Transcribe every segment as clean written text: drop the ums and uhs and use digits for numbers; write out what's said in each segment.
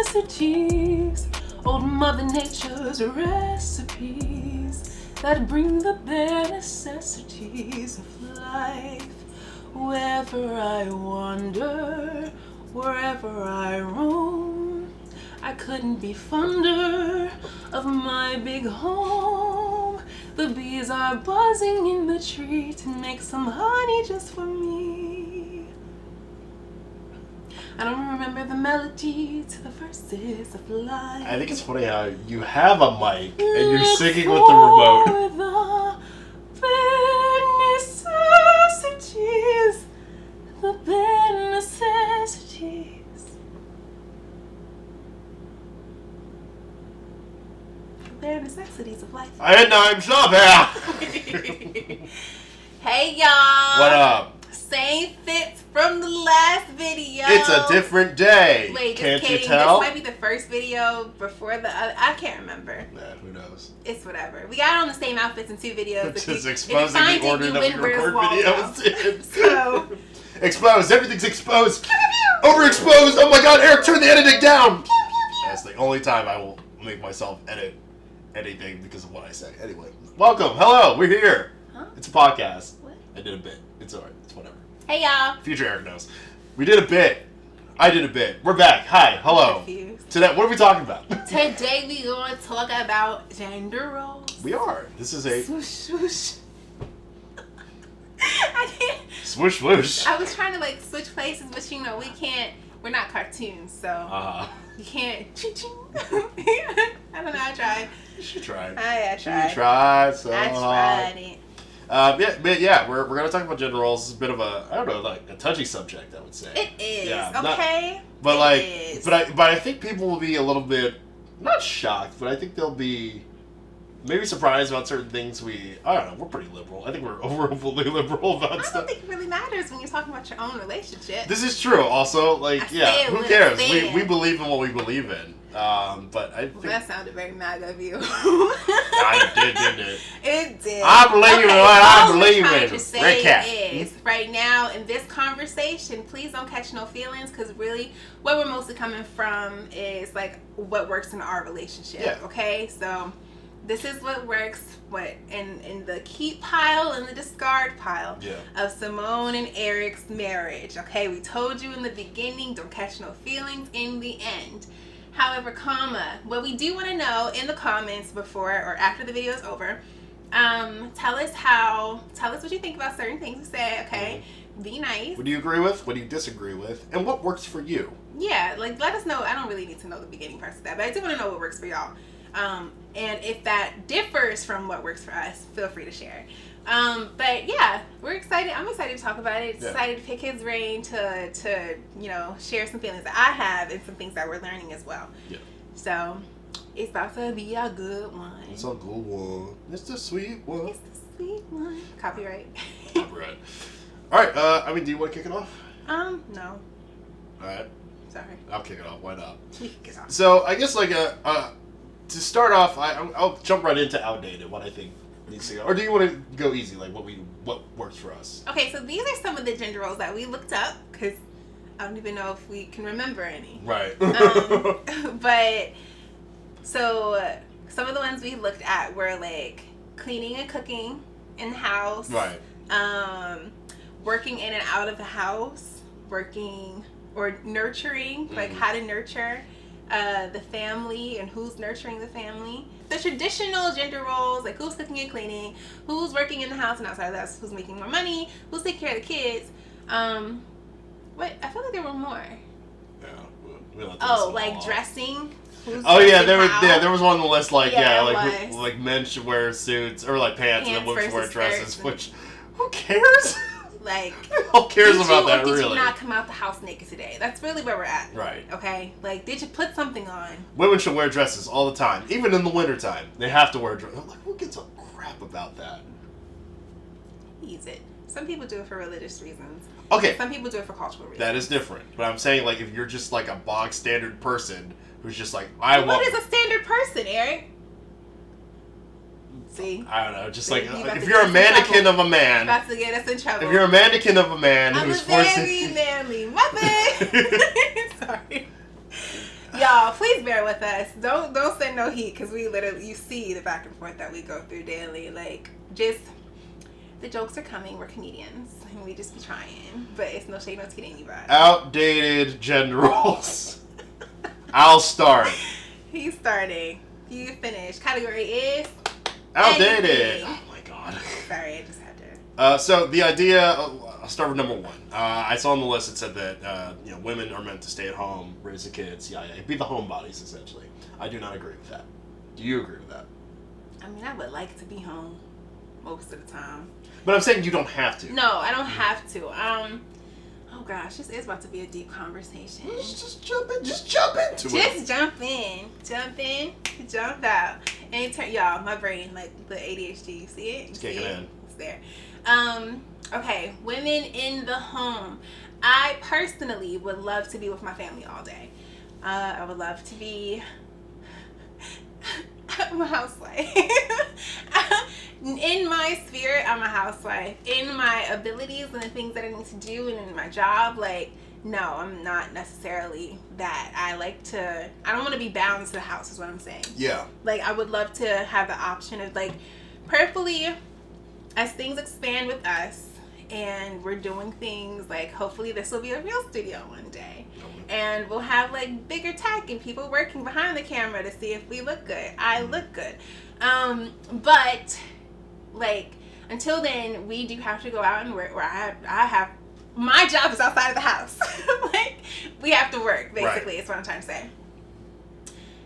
necessities, old Mother Nature's recipes that bring the bare necessities of life. Wherever I wander, wherever I roam, I couldn't be fonder of my big home. The bees are buzzing in the tree to make some honey just for me. I don't remember the melody to the verses of life. I think it's funny how you have a mic and you're singing with the remote. The bare necessities. The bare necessities of life. And I'm Shabbat. Hey y'all. What up? Same fits from the last video. It's a different day. Wait, can't kidding. you tell? This might be the first video before the other. I can't remember. Nah, who knows? It's whatever. We got on the same outfits in 2 videos. Just exposing the order that we record videos in. So exposed. Everything's exposed. Overexposed. Oh my god, Eric, turn the editing down. That's the only time I will make myself edit anything because of what I say. Anyway, welcome. Hello, we're here. Huh? It's a podcast. What? I did a bit. It's alright. It's whatever. Hey y'all. Future Eric knows. We did a bit. I did a bit. We're back. Hi. Hello. Today, what are we talking about? Today we going to talk about gender roles. We are. This is a Swoosh, swoosh. I can't. swoosh swoosh. I was trying to like switch places, but you know we can't. We're not cartoons, so you can't. I don't know. I tried. You should try. I tried. You tried so I hard. tried it. Yeah, we're gonna talk about gender roles. It's a bit of a, I don't know, like a touchy subject, I would say. It is. Yeah, okay. But it like, is. but I think people will be a little bit not shocked, but I think they'll be maybe surprised about certain things. I don't know. We're pretty liberal. I think we're overly liberal about I stuff. don't think it really matters when you're talking about your own relationship. This is true. Also, like, who cares? We believe in what we believe in. But I think that sounded very mad of you. I did, didn't it? It did. I believe in what I believe in. in. To say is right now in this conversation, please don't catch no feelings, because really, what we're mostly coming from is like what works in our relationship. Yeah. Okay, so this is what works. What in the keep pile and the discard pile of Simone and Eric's marriage. Okay, we told you in the beginning, don't catch no feelings in the end. However, what we do want to know in the comments before or after the video is over, tell us what you think about certain things we said, okay? Mm-hmm. Be nice. What do you agree with? What do you disagree with? And what works for you? Yeah, like let us know. I don't really need to know the beginning parts of that, but I do want to know what works for y'all. And if that differs from what works for us, feel free to share. But yeah, we're excited. I'm excited to talk about it. Excited to pick his brain to share some feelings that I have and some things that we're learning as well. Yeah. So it's about to be a good one. It's a good one. It's the sweet one. It's the sweet one. Copyright. Copyright. All right. Do you want to kick it off? No. All right. Sorry. I'll kick it off. Why not? Kick it off. So I guess to start off, I'll jump right into outdated. What I think needs to go, or do you want to go easy, like what works for us? Okay, so these are some of the gender roles that we looked up, because I don't even know if we can remember any. Right. But so some of the ones we looked at were like cleaning and cooking in the house. Right. Working in and out of the house, working or nurturing, like how to nurture the family and who's nurturing the family. The traditional gender roles, like who's cooking and cleaning, who's working in the house and outside of the house, who's making more money, who's taking care of the kids. I feel like there were more. Yeah. Like dressing. There was one on the list like like men should wear suits or like pants and then women should wear dresses. Which who cares? Like, who cares about that? Did really? you not come out the house naked today? That's really where we're at. Right. Okay. Like, did you put something on? Women should wear dresses all the time, even in the wintertime. They have to wear dresses. Like, who gives a crap about that? Ease it. Some people do it for religious reasons. Okay. Some people do it for cultural reasons. That is different. But I'm saying, like, if you're just like a bog standard person who's just like, What is a standard person, Eric? See? I don't know. Just like, if you're a mannequin of a man. About to get us in trouble. If you're a mannequin of a man who's I'm a very manly muppet. Sorry. Yo, y'all, please bear with us. Don't send no heat, because we literally, you see the back and forth that we go through daily. Like, just, the jokes are coming. We're comedians, and we just be trying. But it's no shade, no tea to anybody. Outdated gender roles. I'll start. He's starting. You finish. Category is outdated. anything. Oh my god. Sorry, I just had to. So the idea. I'll start with number one. I saw on the list it said that women are meant to stay at home, raise the kids, be the homebodies essentially. I do not agree with that. Do you agree with that? I mean, I would like to be home most of the time. But I'm saying you don't have to. No, I don't have to. Oh gosh, this is about to be a deep conversation. Just jump in. Just jump into it. Just jump in, jump out, and turn, y'all. My brain, like the ADHD, you see it? It's kicking in. It's there. Okay, women in the home. I personally would love to be with my family all day. I would love to be. I'm a housewife. In my spirit, I'm a housewife. In my abilities and the things that I need to do and in my job, like, no, I'm not necessarily that. I don't want to be bound to the house is what I'm saying. Yeah. Like, I would love to have the option of, like, prayerfully, as things expand with us and we're doing things, like, hopefully this will be a real studio one day. And we'll have, like, bigger tech and people working behind the camera to see if we look good. I look good. But, like, until then, we do have to go out and work. Where I have my job is outside of the house. Like, we have to work, basically, right. is what I'm trying to say.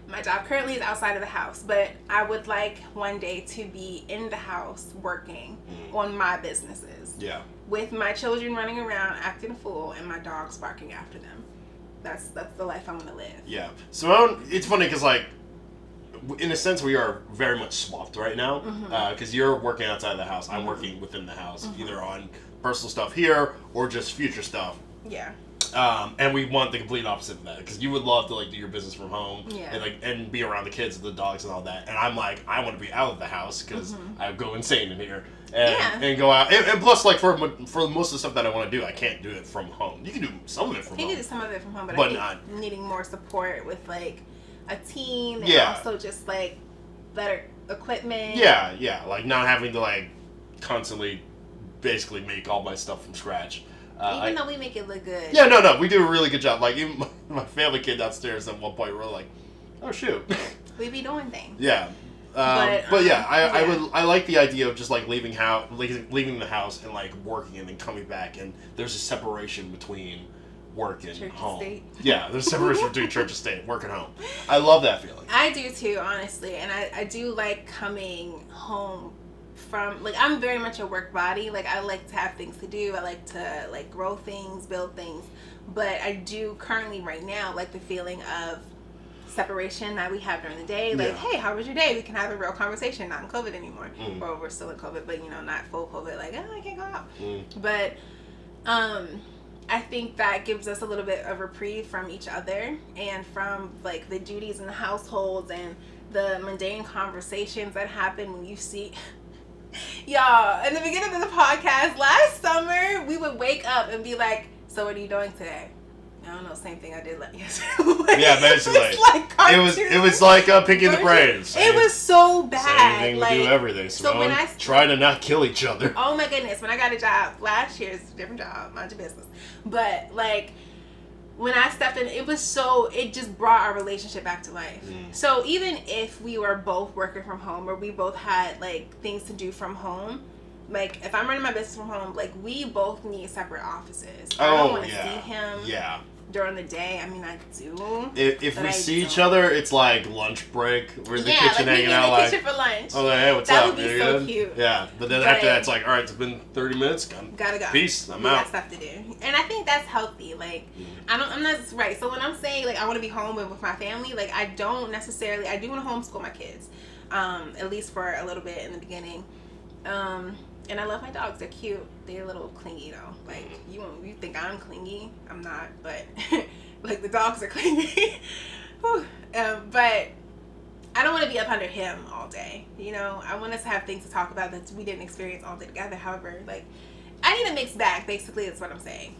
My job currently is outside of the house, but I would like one day to be in the house working on my businesses. Yeah. With my children running around acting a fool and my dogs barking after them. That's the life I want to live. Yeah. Simone, it's funny because, like, in a sense, we are very much swapped right now. Because you're working outside of the house. I'm working within the house, either on personal stuff here or just future stuff. Yeah. And we want the complete opposite of that, because you would love to, like, do your business from home and be around the kids and the dogs and all that. And I'm like, I want to be out of the house because I go insane in here and go out. And plus, like, for most of the stuff that I want to do, I can't do it from home. You can do some of it from home. You can do some of it from home, but I think not needing more support with, like, a team and also just, like, better equipment. Yeah, like not having to, like, constantly basically make all my stuff from scratch. Even though we make it look good. Yeah, no, we do a really good job. Like, even my family kid downstairs at one point, we were like, oh, shoot. We be doing things. Yeah. But yeah, I like the idea of just, like, leaving the house and, like, working and then coming back, and there's a separation between work and church home. State. Yeah, there's a separation between church and state, work and home. I love that feeling. I do too, honestly, and I do like coming home from, like, I'm very much a work body. Like, I like to have things to do. I like to, like, grow things, build things. But I do currently right now like the feeling of separation that we have during the day. Like, hey, how was your day? We can have a real conversation. Not in COVID anymore. Or we're still in COVID, but, you know, not full COVID. Like, oh, I can't go out. But I think that gives us a little bit of reprieve from each other and from, like, the duties in the households and the mundane conversations that happen when you see... Y'all, in the beginning of the podcast last summer, we would wake up and be like, so what are you doing today? I don't know, same thing I did yesterday. Yeah, basically. It was like Pinky and the Brain. It was so bad. Same thing, like, we do everything. So when I try to not kill each other. Oh my goodness, when I got a job last year, it's a different job, mind your business. But, like, when I stepped in, it just brought our relationship back to life. So even if we were both working from home or we both had, like, things to do from home, like, if I'm running my business from home, like, we both need separate offices. I don't want to see him during the day. I mean, I do. If we see each other, it's like lunch break. We're in the kitchen like hanging out, like, in the kitchen for lunch. Oh, hey, what's up? That would be so cute. Yeah, but then after that, it's like, all right, it's been 30 minutes. Gotta go. Peace. I'm we out. Got stuff to do, and I think that's healthy. Like, I'm not right. So when I'm saying, like, I want to be home with my family, like, I don't necessarily. I do want to homeschool my kids, at least for a little bit in the beginning. And I love my dogs. They're cute. They're a little clingy though. Like, you think I'm clingy? I'm not, but like, the dogs are clingy. But I don't want to be up under him all day. You know, I want us to have things to talk about that we didn't experience all day together. However, like, I need a mixed bag. Basically, that's what I'm saying.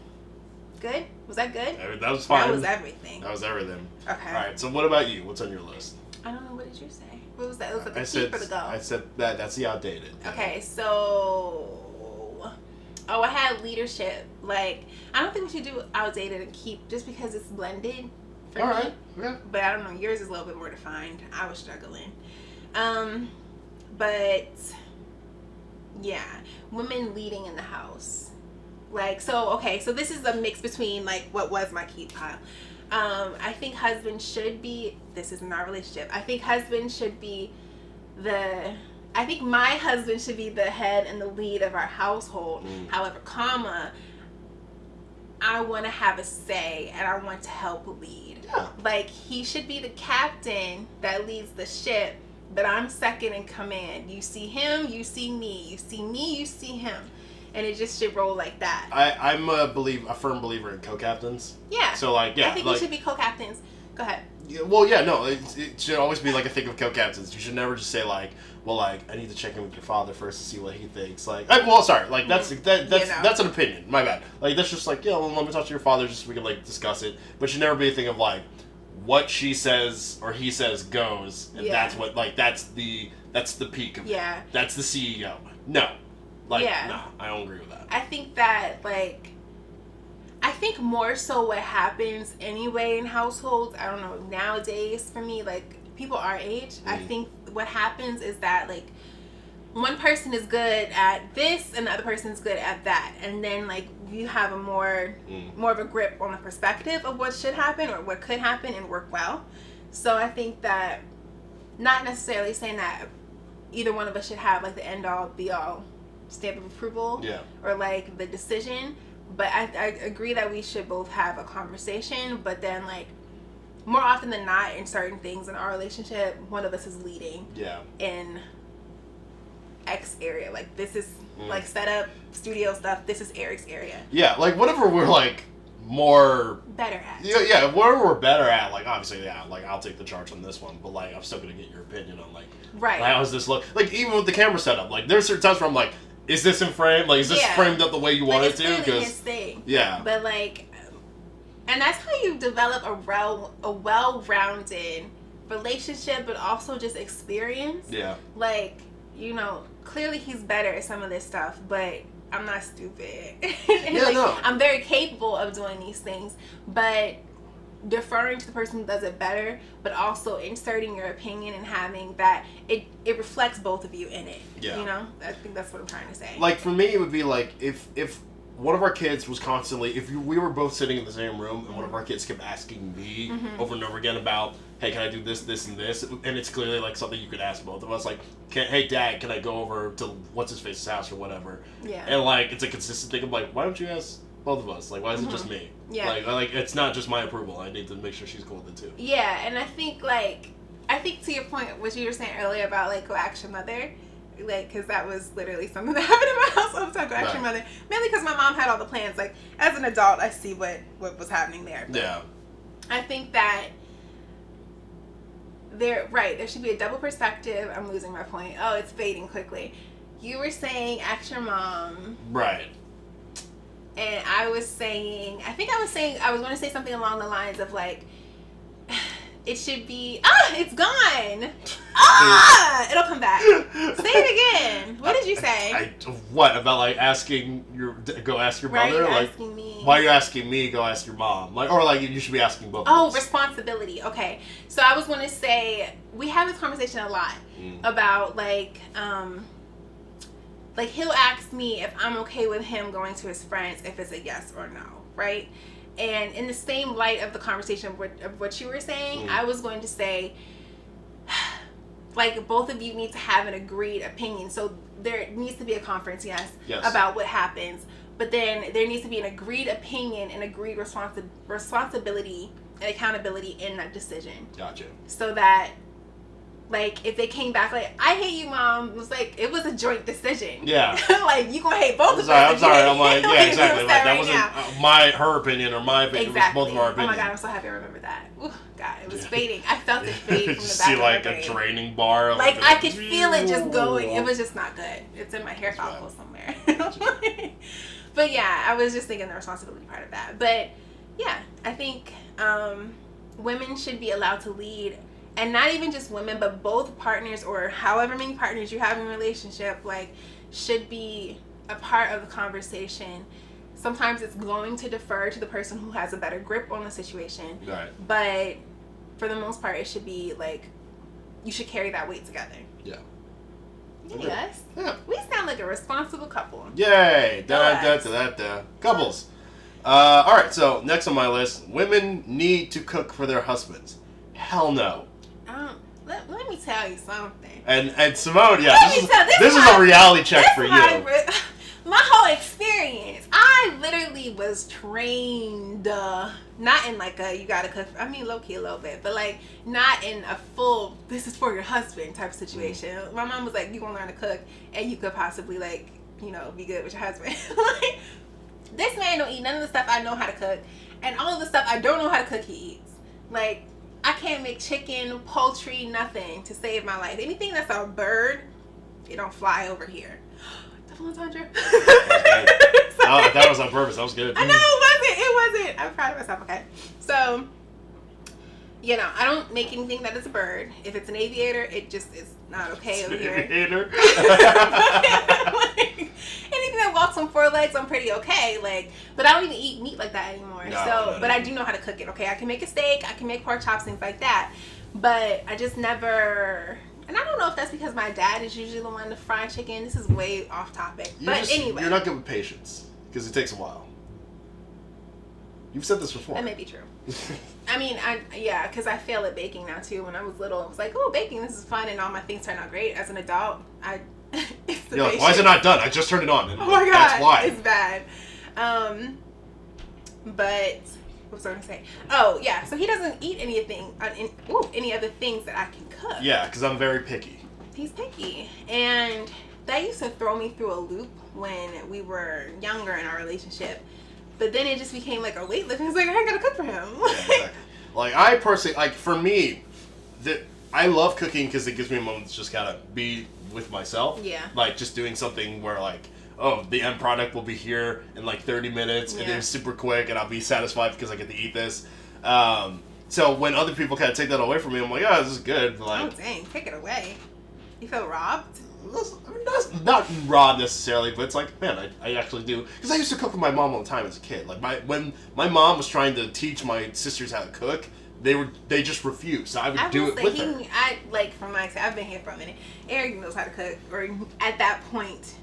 Good? Was that good? That was fine. That was everything. That was everything. Okay. All right. So what about you? What's on your list? I don't know. What did you say? What was that? It was like the said, keep or the go? I said that's the outdated. Okay, so... Oh, I had leadership. Like, I don't think we should do outdated and keep just because it's blended for All me. right. Yeah. But I don't know. Yours is a little bit more defined. I was struggling. But... Yeah. Women leading in the house. Like, so, okay. So this is a mix between, like, what was my keep pile. I think husband should be... This isn't our relationship. I think husband should be I think my husband should be the head and the lead of our household. However, I want to have a say and I want to help lead. Yeah. Like, he should be the captain that leads the ship, but I'm second in command. You see him, you see me. You see me, you see him. And it just should roll like that. I'm a firm believer in co-captains. Yeah. So, like, yeah. I think we should be co-captains. Go ahead. Yeah, well, yeah, no, it should always be like a thing of co-captains. You should never just say like, well, like, I need to check in with your father first to see what he thinks. Like, sorry, that's an opinion. My bad. Like, that's just like, well, let me talk to your father just so we can like discuss it. But it should never be a thing of like, what she says or he says goes, and that's what that's the peak of it. That's the CEO. No, like, no, I don't agree with that. I think that I think more so what happens anyway in households, I don't know, nowadays for me, like people our age, I think what happens is that like one person is good at this and the other person is good at that. And then like you have a more of a grip on the perspective of what should happen or what could happen and work well. So I think that not necessarily saying that either one of us should have like the end all be all stamp of approval or like the decision. But I agree that we should both have a conversation, but then like more often than not in certain things in our relationship, one of us is leading in X area. Like this is like setup, studio stuff, this is Eric's area. Yeah, like whatever we're like more better at. Yeah, whatever we're better at, like obviously like I'll take the charge on this one, but like I'm still gonna get your opinion on like how does this look? Like even with the camera setup, like there's certain times where I'm like, is this in frame? Like, is this framed up the way you want it to? Because his thing. Yeah. But like, and that's how you develop a well-rounded relationship, but also just experience. Yeah. Like, you know, clearly he's better at some of this stuff, but I'm not stupid. I'm very capable of doing these things, but deferring to the person who does it better, but also inserting your opinion and having that it reflects both of you in it. Yeah. You know? I think that's what I'm trying to say. Like for me it would be like if one of our kids was constantly we were both sitting in the same room and one of our kids kept asking me over and over again about, hey, can I do this, this, and this? And it's clearly like something you could ask both of us, like, hey Dad, can I go over to what's his face's house or whatever? Yeah. And like it's a consistent thing of like, why don't you ask both of us? Like, why is it just me? Yeah. Like it's not just my approval. I need to make sure she's cool with it too. Yeah, and I think to your point, what you were saying earlier about like go ask your mother, like because that was literally something that happened in my house all the time. Go ask your mother, mainly because my mom had all the plans. Like as an adult, I see what was happening there. But yeah. I think that there should be a double perspective. I'm losing my point. Oh, it's fading quickly. You were saying ask your mom. Right. And I was going to say something along the lines of like, it should be, it's gone. It'll come back. Say it again. What did you say? What about like asking go ask your mother? Like, asking me? Why are you asking me? Go ask your mom. Like, or like you should be asking both. Oh, responsibility. Okay. So I was going to say, we have this conversation a lot about like he'll ask me if I'm okay with him going to his friends if it's a yes or no, right? And in the same light of the conversation of what you were saying, I was going to say, like, both of you need to have an agreed opinion. So there needs to be a conference, yes. About what happens. But then there needs to be an agreed opinion and agreed responsibility and accountability in that decision. Gotcha. So that, like, if they came back like, I hate you, Mom, it was like, it was a joint decision. Yeah. Like, you gonna hate both of us. I'm sorry. I'm like, yeah, exactly. Like, that wasn't her opinion or my opinion. Exactly. It was both of our opinions. Oh my God, I'm so happy I remember that. Ooh, God, it was fading. I felt it fade from the back of my brain. See, like, a draining bar. Like, I could feel it just going. It was just not good. It's in my hair follicle somewhere. But yeah, I was just thinking the responsibility part of that. But yeah, I think women should be allowed to lead. And not even just women, but both partners or however many partners you have in a relationship, like, should be a part of the conversation. Sometimes it's going to defer to the person who has a better grip on the situation. Right. But for the most part, it should be like, you should carry that weight together. Yeah. Yes. Yeah. We sound like a responsible couple. Yay! Da. Couples. All right. So next on my list, women need to cook for their husbands. Hell no. Let me tell you something. And Simone, yeah, this is a reality check for you. My whole experience, I literally was trained, not in like a you gotta cook. I mean, low key a little bit, but like not in a full this is for your husband type of situation. My mom was like, you gonna learn to cook, and you could possibly like be good with your husband. Like, this man don't eat none of the stuff I know how to cook, and all of the stuff I don't know how to cook, he eats. Like, I can't make chicken, poultry, nothing to save my life. Anything that's a bird, it don't fly over here. Double entendre. That was on purpose. That was good. I know it wasn't. I'm proud of myself. Okay, so I don't make anything that is a bird. If it's an aviator, it just is not okay over here. Aviator. Like, anything that walks on four legs, I'm pretty okay. Like, but I don't even eat meat like that anymore. But I do know how to cook it. Okay, I can make a steak. I can make pork chops, things like that. But I just never. And I don't know if that's because my dad is usually the one to fry chicken. This is way off topic. Anyway. You're not good with patience because it takes a while. You've said this before. That may be true. I mean, because I fail at baking now too. When I was little, I was like, oh, baking, this is fun, and all my things turn out great. As an adult, you're like, why is it not done? I just turned it on. And oh my God. That's why. It's bad. But what was I going to say? Oh, yeah. So he doesn't eat any other things that I can cook. Yeah, because I'm very picky. He's picky. And that used to throw me through a loop when we were younger in our relationship. But then it just became like a weightlifting. It's like, I gotta cook for him. Yeah, exactly. Like, I personally, for me, I love cooking because it gives me a moment to just kind of be with myself. Yeah. Like, just doing something where, like, oh, the end product will be here in like 30 minutes and it's super quick and I'll be satisfied because I get to eat this. So when other people kind of take that away from me, I'm like, oh, this is good. But like, oh, dang, take it away. You feel robbed? That's not robbed necessarily, but it's like, man, I actually do. Because I used to cook with my mom all the time as a kid. Like, when my mom was trying to teach my sisters how to cook, they just refused. So I would do it with her. I've been here for a minute. Erik knows how to cook, or at that point,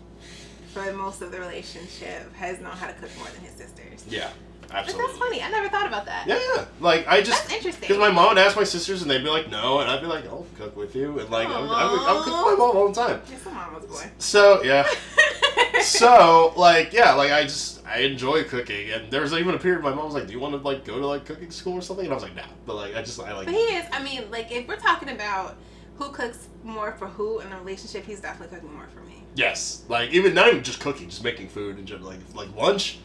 for most of the relationship, has known how to cook more than his sisters. Yeah, absolutely. But that's funny. I never thought about that. Yeah. Like, that's interesting. Because my mom would ask my sisters, and they'd be like, no, and I'd be like, I'll cook with you, and like, I would cook with my mom all the time. You're so mama's boy. So yeah. So I enjoy cooking, and there was even a period my mom was like, do you want to like go to like cooking school or something? And I was like, nah. But like I like. But he is. I mean, like, if we're talking about who cooks more for who in a relationship, he's definitely cooking more for me. Yes, like not even just cooking, just making food and just like lunch.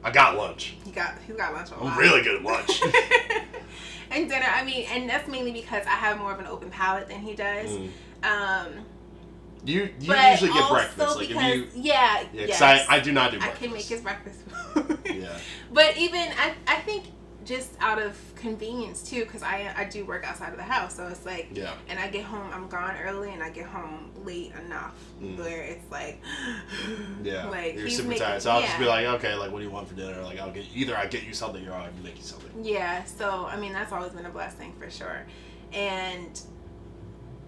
I got lunch. He got lunch a lot. I'm really good at lunch. And dinner, I mean, and that's mainly because I have more of an open palate than he does. You usually get breakfast, like because, if you. Yeah. Yes. I do not do breakfast. I can make his breakfast food. Yeah. But even I think just out of convenience too, because I do work outside of the house, so it's like, yeah. And I get home, I'm gone early, and I get home late enough where it's like, yeah, like you're super tired. So I'll just be like, okay, like what do you want for dinner? Like I get you something, or I'll make you something. Yeah. So I mean, that's always been a blessing for sure, and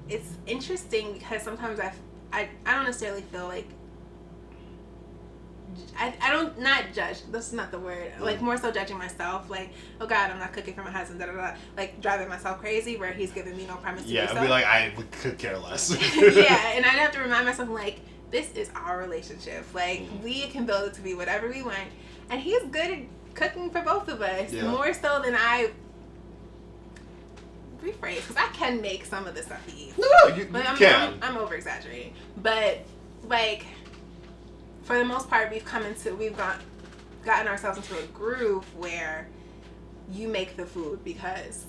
it's interesting because sometimes I don't necessarily feel like. I don't not judge. That's not the word. Like more so judging myself. Like, oh God, I'm not cooking for my husband. Da, da, da. Like driving myself crazy where he's giving me no promise to do so. Yeah, I'd be like, I could care less. Yeah, and I'd have to remind myself like, this is our relationship. Like we can build it to be whatever we want, and he's good at cooking for both of us. Yeah. More so than I. Rephrase, because I can make some of the stuff he eats. No, you can. I'm over exaggerating, but like. For the most part, we've gotten ourselves into a groove where you make the food because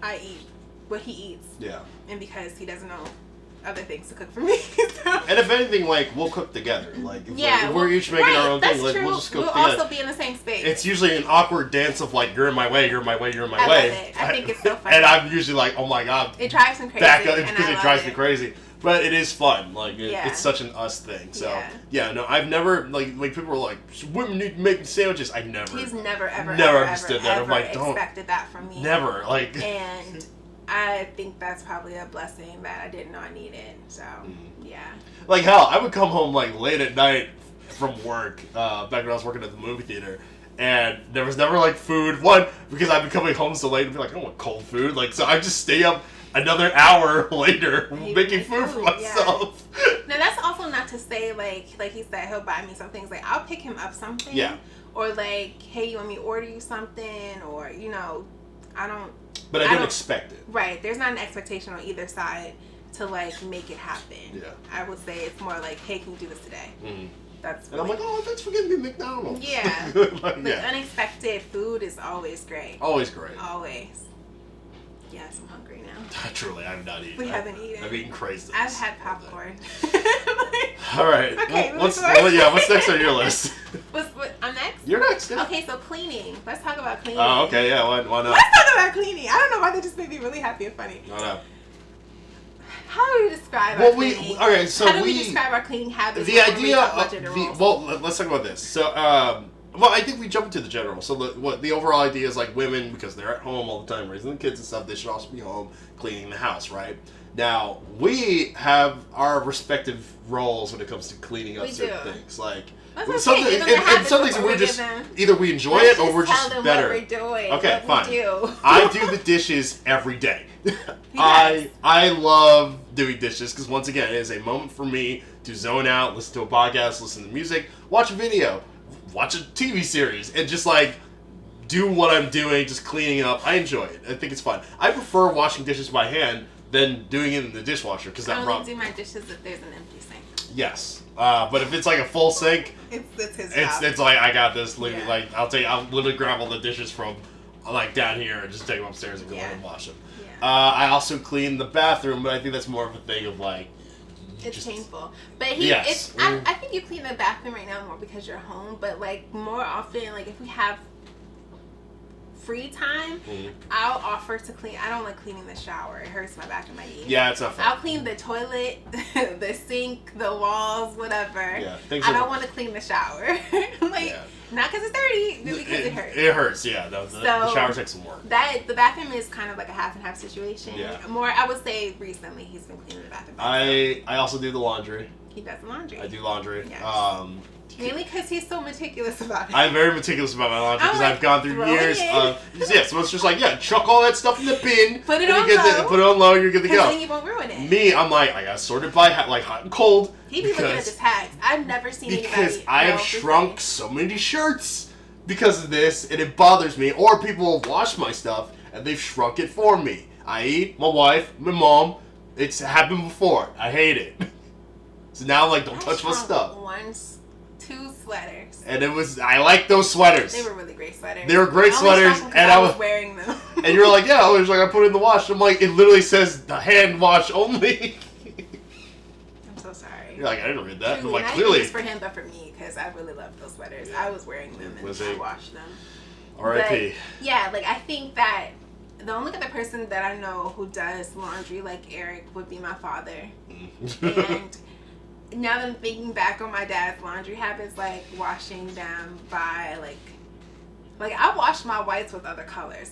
I eat what he eats. Yeah. And because he doesn't know other things to cook for me. So. And if anything, like, we'll cook together. Like, if we're each making right, our own that's thing, like, true. we'll just cook we'll together. also be in the same space. It's usually an awkward dance of, like, you're in my way, you're in my way, you're in my I way. love it. I think it's so funny. And I'm usually like, oh my god. It drives me crazy. Back up, and because I it love drives me crazy. But it is fun. Like, it's such an us thing. So, yeah, no, I've never, like people are like, women need to make sandwiches. I never. He's never understood that. I'm like, don't. Expected that from me. Never. Like. And I think that's probably a blessing that I didn't know I needed. So, yeah. Like, hell, I would come home, like, late at night from work, back when I was working at the movie theater, and there was never, like, food. One, because I'd be coming home so late and be like, I don't want cold food. Like, so I'd just stay up another hour later making food for myself. Yeah. Now, that's also not to say, like he said, he'll buy me some things. Like, I'll pick him up something. Yeah. Or, like, hey, you want me to order you something? Or, you know, I don't... But I don't expect it. Right. There's not an expectation on either side to, like, make it happen. Yeah. I would say it's more like, hey, can you do this today? Mm-hmm. That's and I'm like, oh, thanks for getting me McDonald's. Yeah. Like, unexpected food is always great. Always great. Always. Yes, I'm hungry now. Truly, I'm not eating. We haven't eaten. I've eaten crazy. I've had popcorn. All right. Okay. What's next on your list? I'm next? You're next. Yeah. Okay, so cleaning. Let's talk about cleaning. Oh, okay. Yeah. Why not? Let's talk about cleaning. I don't know why that just made me really happy and funny. Why not? How do we describe our cleaning? Okay, so how do we describe our cleaning habits? The idea of well, let's talk about this. So, well, I think we jump into the general. So, the overall idea is like women, because they're at home all the time raising the kids and stuff, they should also be home cleaning the house, right? Now, we have our respective roles when it comes to cleaning up certain things. Like, some things we just either we enjoy it or we're just better. What we're doing, okay, what fine. We do. I do the dishes every day. I love doing dishes because once again, it is a moment for me to zone out, listen to a podcast, listen to music, watch a video, watch a TV series, and just like do what I'm doing, just cleaning up. I enjoy it. I think it's fun. I prefer washing dishes by hand than doing it in the dishwasher because I only do my dishes if there's an empty sink. Yes, but if it's like a full sink, it's his job. It's like I got this. Like I'll literally grab all the dishes from like down here and just take them upstairs and go in and wash them. Yeah. I also clean the bathroom, but I think that's more of a thing of like. It's painful, but I think you clean the bathroom right now more because you're home. But like more often, like if we have free time, I'll offer to clean. I don't like cleaning the shower. It hurts my back and my knees. Yeah, it's not fun. I'll clean the toilet, the sink, the walls, whatever. Yeah, I don't want to clean the shower. Not because it's dirty, just because it hurts. It hurts, yeah. The shower takes some work. The bathroom is kind of like a half and half situation. Yeah. More, I would say recently he's been cleaning the bathroom. I also do the laundry. He does the laundry. I do laundry. Yes. Mainly because he's so meticulous about it. I'm very meticulous about my laundry because I've gone through years of... Yeah, so it's just like, chuck all that stuff in the bin. Put it on low. Put it on low, you're good to go. Then you won't ruin it. Me, I'm like, I got sorted by hot and cold. He'd be looking at the tags. I've never seen anybody... Because I have shrunk so many shirts because of this, and it bothers me. Or people wash my stuff, and they've shrunk it for me. I.e., my wife, my mom. It's happened before. I hate it. So now I'm like, don't touch my stuff. Two sweaters. And I like those sweaters. They were really great sweaters. They were great sweaters, and I was wearing them. And you're like, yeah, I was like, I put it in the wash. I'm like, it literally says the hand wash only. I'm so sorry. You're like, I didn't read that. Truly, I'm like, not clearly. Just for him, but for me, because I really loved those sweaters. I was wearing them and I washed them. R.I.P. Yeah, like I think that the only other person that I know who does laundry like Eric would be my father. And now that I'm thinking back on my dad's laundry habits, like washing them by like I wash my whites with other colors.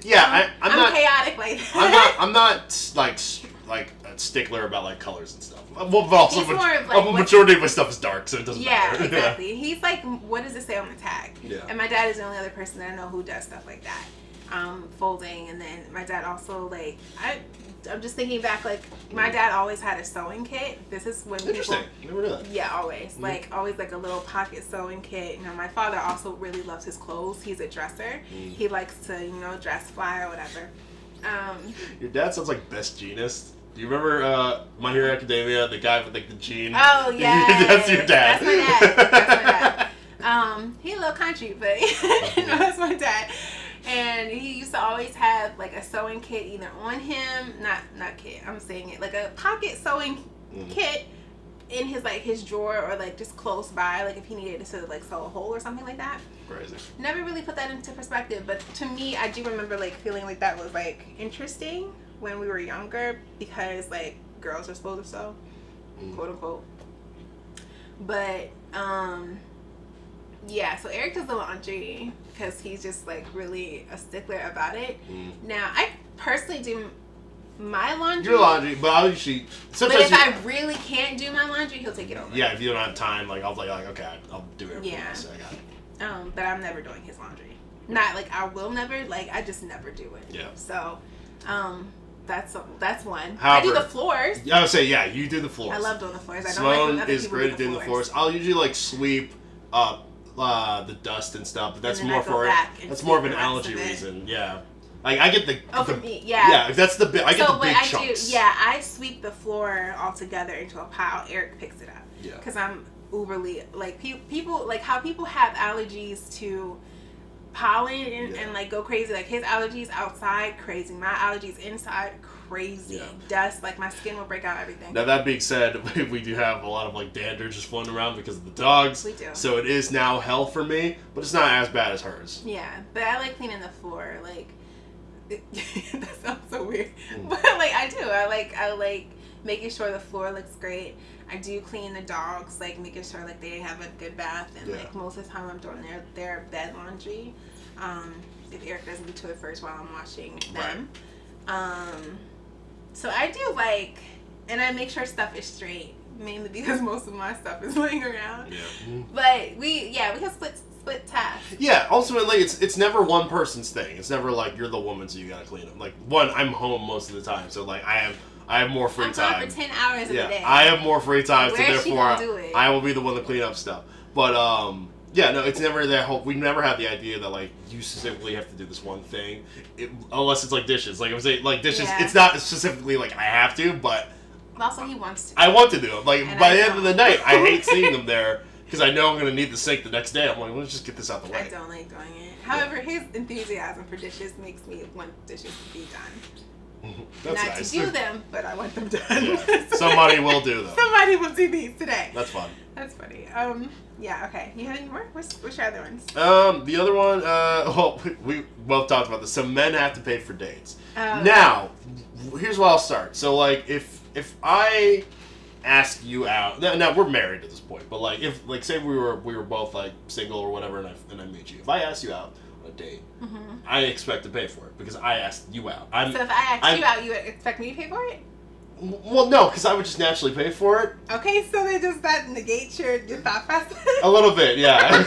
Yeah, I'm not chaotic like that. I'm not like a stickler about like colors and stuff. Well, but also a majority of my stuff is dark, so it doesn't matter. Yeah, exactly. He's like, what does it say on the tag? Yeah. And my dad is the only other person that I know who does stuff like that. Folding, and then my dad also like I'm just thinking back, like my dad always had a sewing kit. This is when Interesting. Never knew that. Yeah, always always like a little pocket sewing kit. You know, my father also really loves his clothes. He's a dresser. He likes to dress fly or whatever. Your dad sounds like Best Jeanist. Do you remember My Hero Academia, the guy with like the jean? Oh yeah, that's your dad. That's my dad. That's my dad. He's a little country, but no, that's my dad. And he used to always have like a sewing kit either on him, not kit, I'm saying it, like a pocket sewing kit in his drawer, or like just close by, like if he needed to like sew a hole or something like that. Crazy. Never really put that into perspective, but to me, I do remember like feeling like that was like interesting when we were younger, because like girls are supposed to sew, quote unquote. But yeah, so Eric does the laundry because he's just like really a stickler about it. Now I personally do my laundry. Your laundry, but I'll usually. But if I really can't do my laundry, he'll take it over. Yeah, if you don't have time, like I'll be like, okay, I'll do it. Yeah. So I got it. But I'm never doing his laundry. Not like I will never. Like I just never do it. Yeah. So, that's one. However, I do the floors. I would say you do the floors. I love doing the floors. I don't Simone like other is people great at doing the floors. I'll usually like sweep up the dust and stuff, but that's more of an allergy reason. Yeah. Like I get for me, yeah. Yeah, that's the big. I get the big chunks. I sweep the floor all together into a pile. Eric picks it up. Yeah. Because I'm uberly like people, like how people have allergies to pollen and like go crazy. Like his allergies outside, crazy. My allergies inside, crazy. Yeah. Dust, like my skin will break out, everything. Now that being said, we do have a lot of like dander just floating around because of the dogs. We do. So it is now hell for me, but it's not as bad as hers. Yeah, but I like cleaning the floor. Like that sounds so weird, but like I do. I like making sure the floor looks great. I do clean the dogs, like making sure like they have a good bath, and like most of the time I'm doing their bed laundry. If Eric doesn't get to it first while I'm washing them. Right. So I do like, and I make sure stuff is straight, mainly because most of my stuff is laying around. Yeah. But we can split tasks. Yeah, ultimately it's never one person's thing. It's never like you're the woman, so you gotta clean them. Like I'm home most of the time, so like I have more free time. I'm for 10 hours in a day. I have more free time, so Where's therefore I will be the one to clean up stuff. But yeah, no, it's never that whole. We never had the idea that like you specifically have to do this one thing, unless it's like dishes. Like I'm saying, like dishes, it's not specifically like I have to, but also he wants to. I want to do them. Like by the end of the night, I hate seeing them there. Because I know I'm going to need the sink the next day. I'm like, let's just get this out the way. I don't like doing it. However, his enthusiasm for dishes makes me want dishes to be done. That's Not nice. to do them, but I want them done. Yeah. Somebody will do them. Somebody will do these today. That's fun. That's funny. Yeah, okay. You have any more? What's your other ones? The other one, well, we both talked about this. So men have to pay for dates. Now, here's where I'll start. So, like, if I ask you out, now we're married at this point, but like if like say we were both like single or whatever, and I meet you, if I ask you out on a date, I expect to pay for it because I asked you out. So if I asked you out, you would expect me to pay for it? Well, no, because I would just naturally pay for it. Okay, so then does that negate your thought process? A little bit, yeah.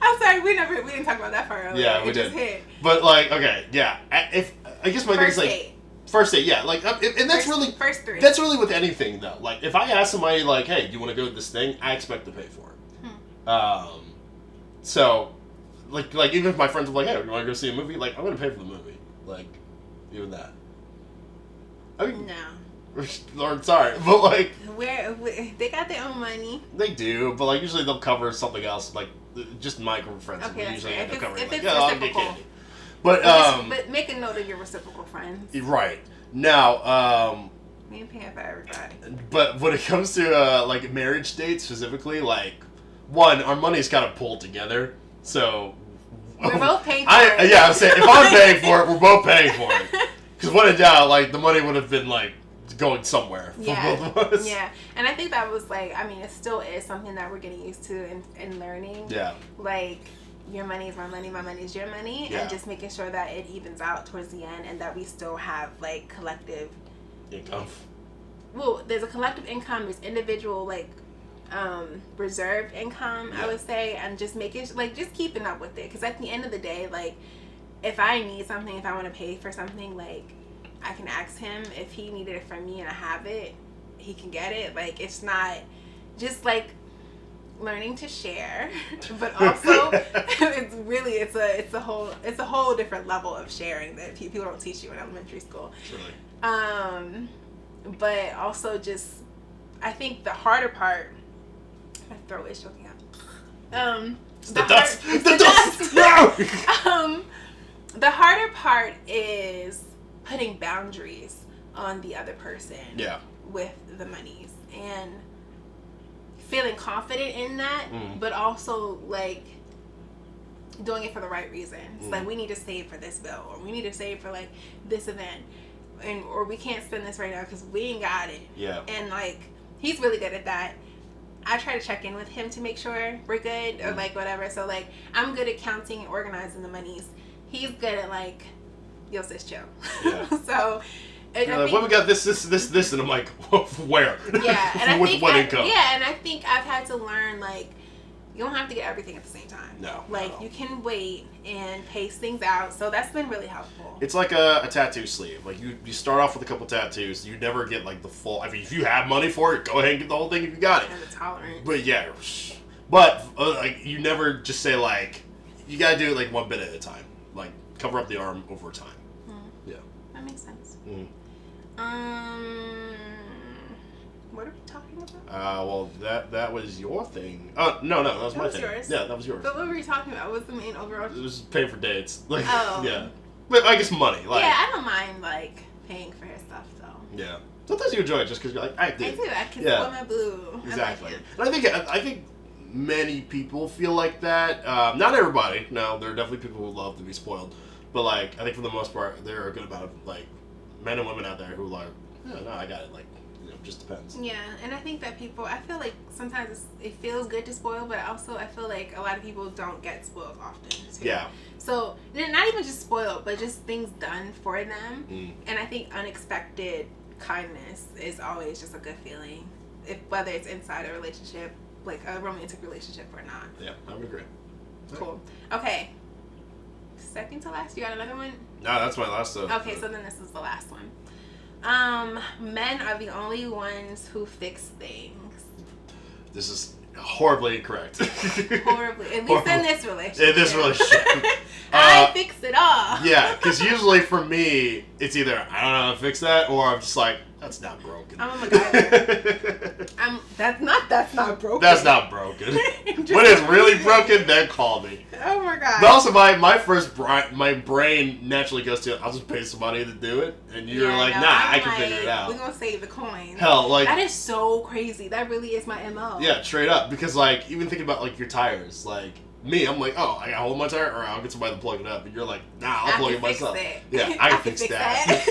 I'm sorry, we didn't talk about that part earlier. Yeah, we did. But like, okay, yeah. If I guess my thing is like. First date, yeah, like, and that's first three. That's really with anything though. Like, if I ask somebody like, "Hey, do you want to go to this thing?" I expect to pay for it. So, like even if my friends are like, "Hey, do you want to go see a movie?" Like, I'm gonna pay for the movie. Like, even that. I mean, no. Lord, sorry, but like, where they got their own money. They do, but like usually they'll cover something else. Like, just my group of friends usually end up covering. Like, I'll get candy. But make a note of your reciprocal friends. Right. Now, we ain't paying for everybody. But when it comes to like marriage dates specifically, like one, our money's kind of pulled together, so we're both paying for it. Yeah, I'm saying if I'm paying for it, we're both paying for it. Because when in doubt, like the money would have been like going somewhere for both of us. Yeah, and I think that was like, I mean, it still is something that we're getting used to and learning. Yeah. Like, your money is my money is your money, and just making sure that it evens out towards the end, and that we still have like collective income. Well, there's a collective income, there's individual like reserved income, I would say, and just making like just keeping up with it, because at the end of the day, like if I need something, if I want to pay for something, like I can ask him. If he needed it from me and I have it, he can get it. Like, it's not just like learning to share, but also it's a whole different level of sharing that people don't teach you in elementary school. Truly. But also just, I think the harder part, my throat is choking up. The dust. No. The harder part is putting boundaries on the other person. Yeah. With the monies and feeling confident in that, but also like doing it for the right reasons. Like we need to save for this bill, or we need to save for like this event, and or we can't spend this right now because we ain't got it. Yeah. And like he's really good at that. I try to check in with him to make sure we're good or like whatever. So like I'm good at counting and organizing the monies. He's good at like, yo sis, chill. Yeah. So. And like, well, we got this, and I'm like, where? Yeah, and I with think what income? Yeah, and I think I've had to learn like you don't have to get everything at the same time. No. Like you can wait and pace things out. So that's been really helpful. It's like a tattoo sleeve. Like you start off with a couple tattoos. You never get like the full. I mean, if you have money for it, go ahead and get the whole thing if you got it. And the tolerance. But yeah, like you never just say like you gotta do it like one bit at a time. Like cover up the arm over time. Yeah. That makes sense. What are we talking about? Well, that was your thing. Oh no, that was my thing. Yours. Yeah, that was yours. But what were we talking about? What was the main overall? It was paying for dates. Like, Oh. Yeah. But I guess money. Like, yeah, I don't mind like paying for his stuff though. Yeah. Sometimes you enjoy it just because you're like, I do. I do. I can Yeah. support my boo. Exactly. I like And I think many people feel like that. Not everybody. No, there are definitely people who love to be spoiled. But like, I think for the most part, there are a good amount of like men and women out there who are like, yeah, no, I got it. Like, just depends. Yeah, and I think that I feel like sometimes it feels good to spoil, but also I feel like a lot of people don't get spoiled often too. Yeah. So not even just spoiled, but just things done for them. And I think unexpected kindness is always just a good feeling, whether it's inside a relationship, like a romantic relationship or not. Yeah, I would agree. Cool. Okay. Second to last, you got another one? No, that's my last. Okay, so then this is the last one. Men are the only ones who fix things. This is horribly incorrect. Horribly. At least in this relationship. In this relationship. I fix it all. Yeah, because usually for me, it's either I don't know how to fix that, or I'm just like, that's not broken. I'm a MacGyver. That's not broken. That's not broken. When it's really broken, then call me. Oh my god. But also, my brain naturally goes to, I'll just pay somebody to do it, and you're like, nah, I can figure it out. We're gonna save the coin. Hell, like that is so crazy. That really is my MO. Yeah, straight up. Because like, even thinking about like your tires, like me, I'm like, oh, I gotta hold my tire, or I'll get somebody to plug it up, and you're like, nah, I'll plug it myself. Yeah, I can fix that.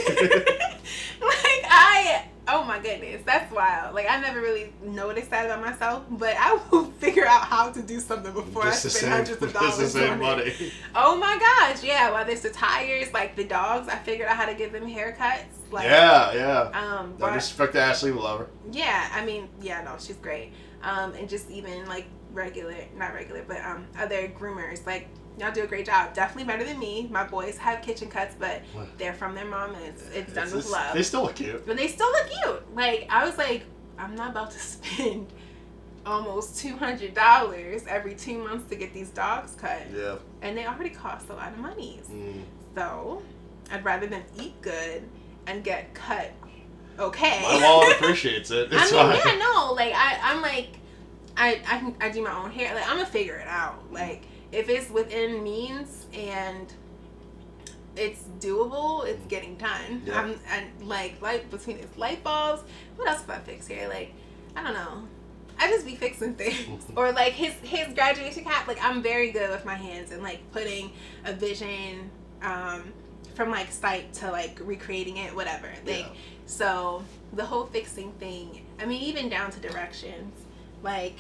Oh my goodness, that's wild. Like I never really noticed that about myself, but I will figure out how to do something before I spend hundreds of dollars on money. Oh my gosh, yeah. Whether it's the tires, like the dogs, I figured out how to give them haircuts. Like, yeah. No disrespect to Ashley, we love her. Yeah, I mean, yeah, no, she's great. And just even like not regular, but other groomers, like. Y'all do a great job. Definitely better than me. My boys have kitchen cuts, but they're from their mom, and it's done with love. They still look cute. But they still look cute. Like, I was like, I'm not about to spend almost $200 every 2 months to get these dogs cut. Yeah. And they already cost a lot of money. So, I'd rather them eat good and get cut okay. My wallet appreciates it. It's fine. Yeah, no. Like, I'm like, I do my own hair. Like, I'm going to figure it out. Like, if it's within means and it's doable, it's getting done. Yeah. And like between his light bulbs, what else can I fix here? Like, I don't know. I just be fixing things. Or like his graduation cap. Like I'm very good with my hands and like putting a vision from like sight to like recreating it, whatever. Like so the whole fixing thing. I mean, even down to directions. Like,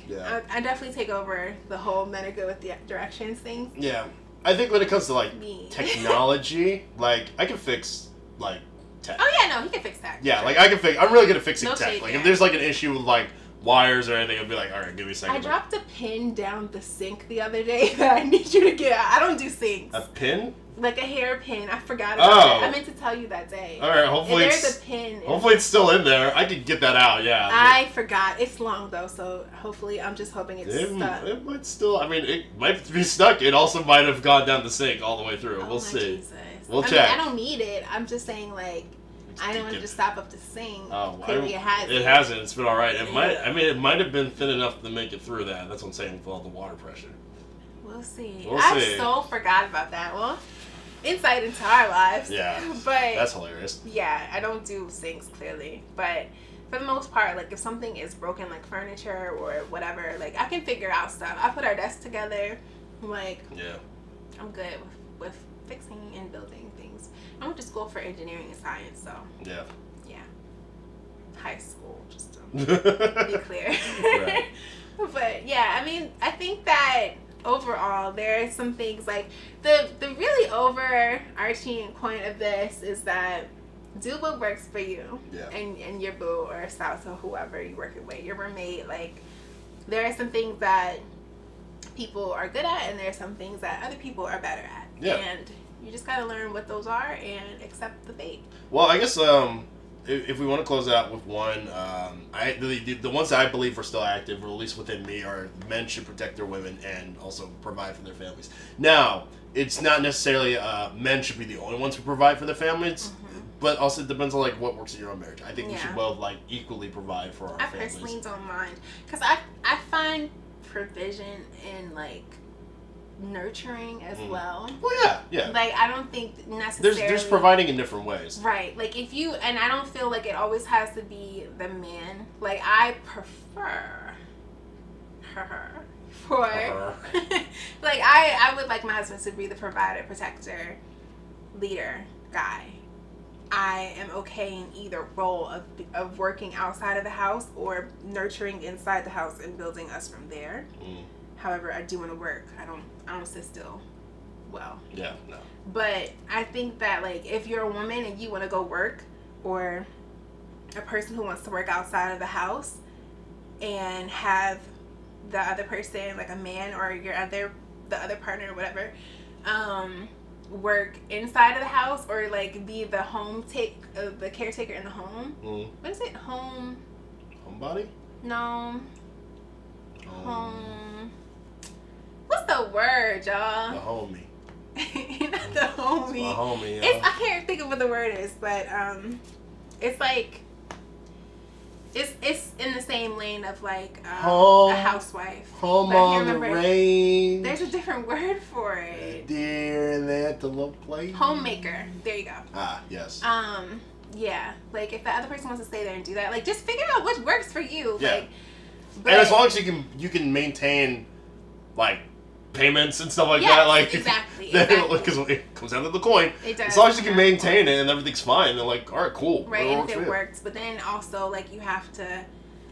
I definitely take over the whole men are good with the directions thing. Yeah. I think when it comes to, like, technology, like, I can fix, like, tech. Oh, yeah, no, he can fix tech. Yeah, like, I'm really good at fixing tech. Shade like, there. if there's, like, an issue with, like, wires or anything, I'll be like, all right, give me a second. I dropped a pin down the sink the other day that I need you to get out. I don't do sinks. A pin? Like a hair pin. I forgot about it. I meant to tell you that day. All right, hopefully there's a pin. Hopefully it's still in there. I can get that out, yeah. I forgot. It's long, though, so hopefully I'm just hoping it's stuck. It might still, I mean, it might be stuck. It also might have gone down the sink all the way through. We'll see. Jesus. We'll check. I don't need it. I'm just saying, like, I don't want to just stop up the sink. Oh, clearly it hasn't. It hasn't. It's been all right. It might have been thin enough to make it through that. That's what I'm saying with all the water pressure. We'll see. We'll I see. so forgot about that. Well, insight into our lives. Yeah. But that's hilarious. yeah, I don't do sinks clearly, but for the most part, like if something is broken, like furniture or whatever, like I can figure out stuff. I put our desk together, like I'm good with fixing and building things. I went to school for engineering and science, so yeah, high school, just to be clear. Right. But yeah, I mean, I think that overall there are some things like the really overarching point of this is that do what works for you and your boo or spouse or whoever you're working with, your roommate. Like there are some things that people are good at and there are some things that other people are better at, and you just gotta learn what those are and accept the fate. Well, I guess if we want to close out with one, the ones that I believe are still active, or at least within me, are men should protect their women and also provide for their families. Now, it's not necessarily men should be the only ones who provide for their families, but also it depends on like what works in your own marriage. I think we should both like equally provide for our families. I personally don't mind, because I find provision in like nurturing as well. Well, yeah. Like I don't think necessarily there's providing in different ways. Right. Like if you, and I don't feel like it always has to be the man. Like I prefer for like I would like my husband to be the provider, protector, leader, guy. I am okay in either role of working outside of the house or nurturing inside the house and building us from there. However, I do want to work. I don't sit still well. Yeah, no. But I think that like if you're a woman and you want to go work, or a person who wants to work outside of the house and have the other person, like a man or the other partner or whatever, work inside of the house or like be the the caretaker in the home. What is it? Homebody? No. Home. What's the word, y'all? The homie. Not the homie. It's my homie. I can't think of what the word is, but it's like it's in the same lane of like a housewife. Home on the range. There's a different word for it. Deer in the antelope place. Homemaker. There you go. Ah, yes. Yeah. Like if the other person wants to stay there and do that, like just figure out what works for you. Yeah. Like, but, and as long as you can maintain like payments and stuff like that, like exactly. Because it comes down to the coin. It does. As long as you can maintain it and everything's fine, they're like, all right, cool. Right, and if it works, but then also like you have to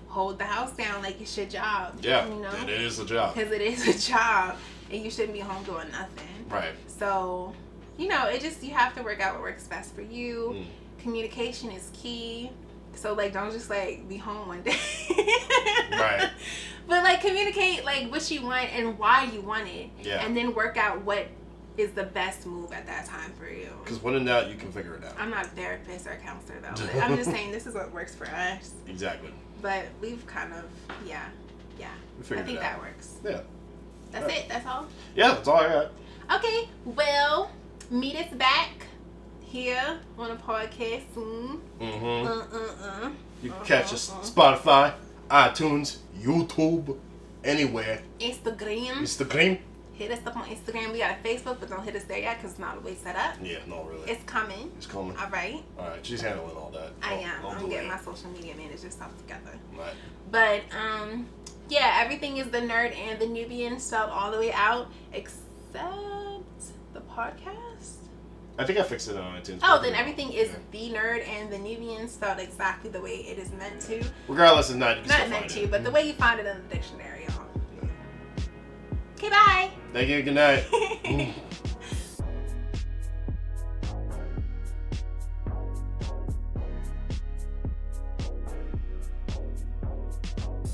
hold the house down like it's your job. Yeah, you know? it is a job. Because it is a job, and you shouldn't be home doing nothing. Right. So, you have to work out what works best for you. Communication is key. So like, don't just like be home one day. Right. But like communicate like what you want and why you want it. Yeah. And then work out what is the best move at that time for you. Because when in doubt, you can figure it out. I'm not a therapist or a counselor though. But I'm just saying this is what works for us. Exactly. But we've kind of, yeah. I think that works. Yeah. That's it. That's all. Yeah, that's all I got. Okay. Well, meet us back here on a podcast soon. You can catch us Spotify, iTunes, YouTube, anywhere. Instagram. Hit us up on Instagram. We got a Facebook, but don't hit us there yet because it's not always set up. Yeah, no, really. It's coming. All right. All right, she's handling all that. I am. I'm getting my social media manager stuff together. Right. But yeah, everything is the Nerd and the Nubian spelled all the way out except the podcast. I think I fixed it on iTunes. Oh, then everything is the Nerd and the Nubian spelled exactly the way it is meant to. Regardless, it's not. Not meant to, but the way you find it in the dictionary, y'all. Okay, bye. Thank you. Good night.